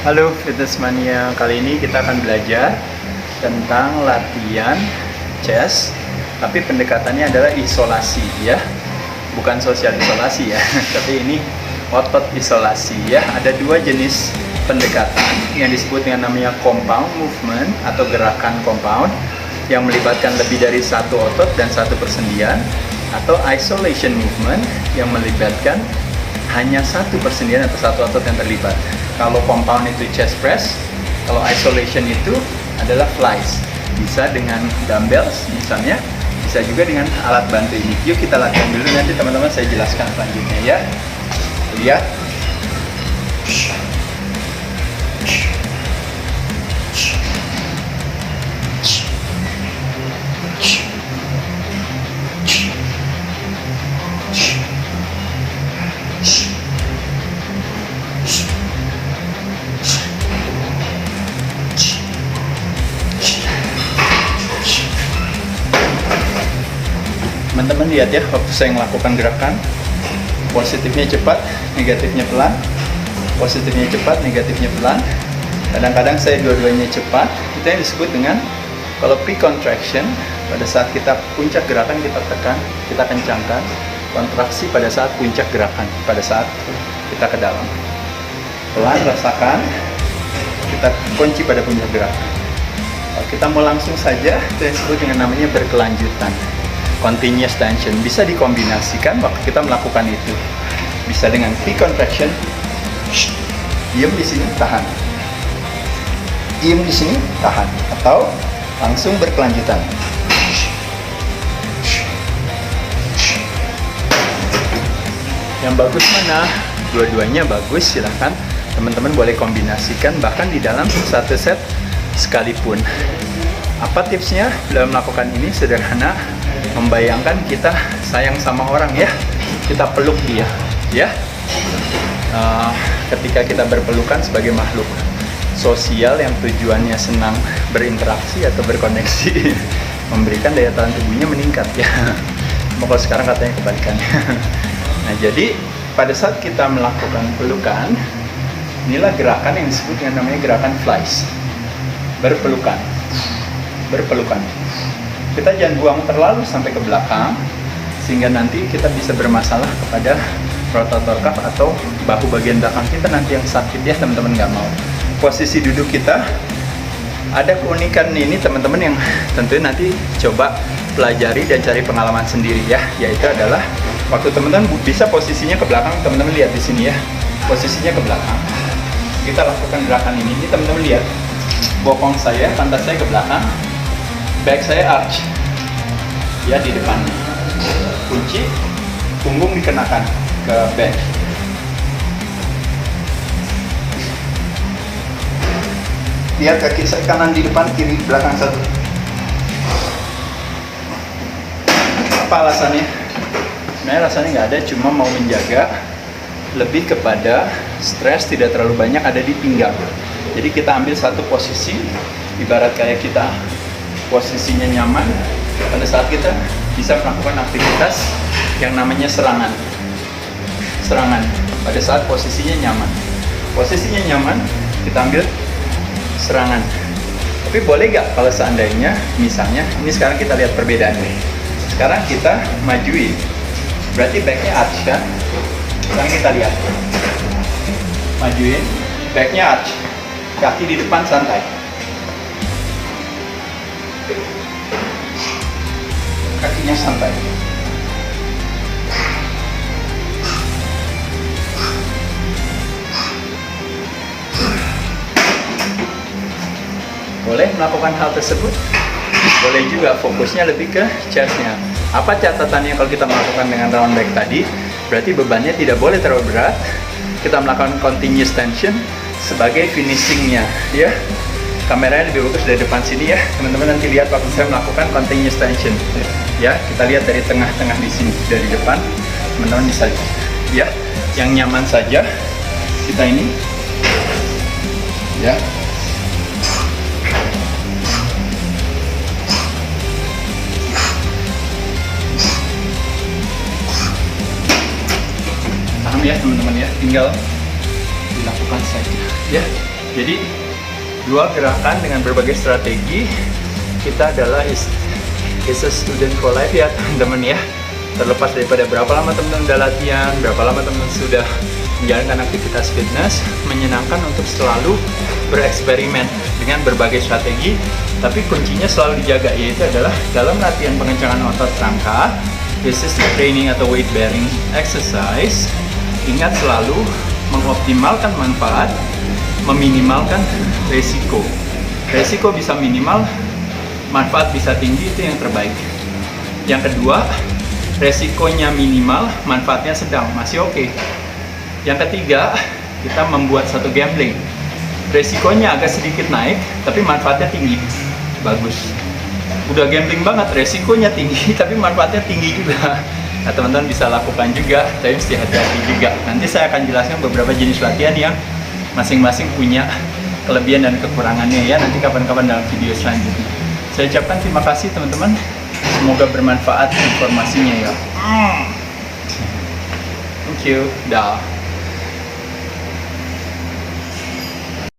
Halo Fitness Mania, kali ini kita akan belajar tentang latihan chest, tapi pendekatannya adalah isolasi ya, bukan sosial isolasi ya, tapi ini otot isolasi ya. Ada dua jenis pendekatan yang disebut dengan namanya compound movement atau gerakan compound yang melibatkan lebih dari satu otot dan satu persendian, atau isolation movement yang melibatkan hanya satu persendian atau satu otot yang terlibat. Kalau compound itu chest press, kalau isolation itu adalah flies. Bisa dengan dumbbells misalnya, bisa juga dengan alat bantu ini. Yuk kita latihan dulu, nanti teman-teman saya jelaskan selanjutnya ya. Lihat. Teman-teman lihat ya, waktu saya melakukan gerakan, positifnya cepat, negatifnya pelan, positifnya cepat, negatifnya pelan. Kadang-kadang saya dua-duanya cepat. Itu yang disebut dengan, kalau peak contraction, pada saat kita puncak gerakan kita tekan, kita kencangkan. Kontraksi pada saat puncak gerakan, pada saat kita ke dalam. Pelan, rasakan, kita kunci pada puncak gerakan. Kalau kita mau langsung saja, itu yang disebut dengan namanya berkelanjutan. Continuous tension bisa dikombinasikan waktu kita melakukan itu. Bisa dengan peak contraction, diam di sini tahan, diam di sini tahan, atau langsung berkelanjutan. Yang bagus mana? Dua-duanya bagus, silahkan teman-teman boleh kombinasikan bahkan di dalam satu set sekalipun. Apa tipsnya dalam melakukan ini? Sederhana. Membayangkan kita sayang sama orang ya, kita peluk dia ya. Ketika kita berpelukan sebagai makhluk sosial yang tujuannya senang berinteraksi atau berkoneksi, memberikan daya tahan tubuhnya meningkat ya. Kalau sekarang katanya kebalikannya. Nah, jadi pada saat kita melakukan pelukan, inilah gerakan yang disebut dengan namanya gerakan flies, berpelukan. Kita jangan buang terlalu sampai ke belakang, sehingga nanti kita bisa bermasalah kepada rotator cuff atau bahu bagian belakang kita nanti yang sakit ya, teman-teman nggak mau. Posisi duduk kita ada keunikan ini teman-teman, yang tentunya nanti coba pelajari dan cari pengalaman sendiri ya, yaitu adalah waktu teman-teman bisa posisinya ke belakang. Teman-teman lihat di sini ya, posisinya ke belakang. Kita lakukan gerakan ini teman-teman lihat, bokong saya, pantat saya ke belakang, back saya arch ya, di depan kunci, punggung dikenakan ke bench. Lihat kaki saya kanan di depan, kiri di belakang satu. Apa alasannya? Sebenarnya alasannya nggak ada, cuma mau menjaga lebih kepada stres tidak terlalu banyak ada di pinggang. Jadi kita ambil satu posisi, ibarat kayak kita posisinya nyaman pada saat kita bisa melakukan aktivitas yang namanya serangan pada saat posisinya nyaman, kita ambil serangan. Tapi boleh nggak kalau seandainya misalnya ini, sekarang kita lihat perbedaannya, sekarang kita majuin, berarti backnya arch kan. Sekarang kita lihat majuin, backnya arch, kaki di depan santai, kakinya santai. Boleh melakukan hal tersebut, boleh juga fokusnya lebih ke chestnya. Apa catatannya kalau kita melakukan dengan round back tadi? Berarti bebannya tidak boleh terlalu berat. Kita melakukan continuous tension sebagai finishingnya ya. Kameranya lebih bagus dari depan sini ya, teman-teman nanti lihat waktu saya melakukan continuous tension ya. Kita lihat dari tengah-tengah di sini, dari depan teman-teman bisa lihat ya. Yang nyaman saja kita ini ya. Paham ya teman-teman ya, tinggal dilakukan saja ya. Jadi dua gerakan dengan berbagai strategi. Kita adalah is a student for life ya teman-teman ya. Terlepas daripada berapa lama teman-teman udah latihan, berapa lama teman-teman sudah menjalankan aktivitas fitness, menyenangkan untuk selalu bereksperimen dengan berbagai strategi. Tapi kuncinya selalu dijaga, yaitu adalah dalam latihan pengencangan otot rangka, resistance training atau weight bearing exercise, ingat selalu mengoptimalkan manfaat, meminimalkan resiko. Resiko bisa minimal, manfaat bisa tinggi, itu yang terbaik. Yang kedua, resikonya minimal, manfaatnya sedang, masih oke. Yang ketiga, kita membuat satu gambling. Resikonya agak sedikit naik, tapi manfaatnya tinggi, bagus. Udah gambling banget, resikonya tinggi, tapi manfaatnya tinggi juga. Nah, teman-teman bisa lakukan juga, tapi mesti hati-hati juga. Nanti saya akan jelaskan beberapa jenis latihan yang masing-masing punya kelebihan dan kekurangannya ya, nanti kapan-kapan dalam video selanjutnya. Saya ucapkan terima kasih teman-teman, semoga bermanfaat informasinya ya. Thank you, dah.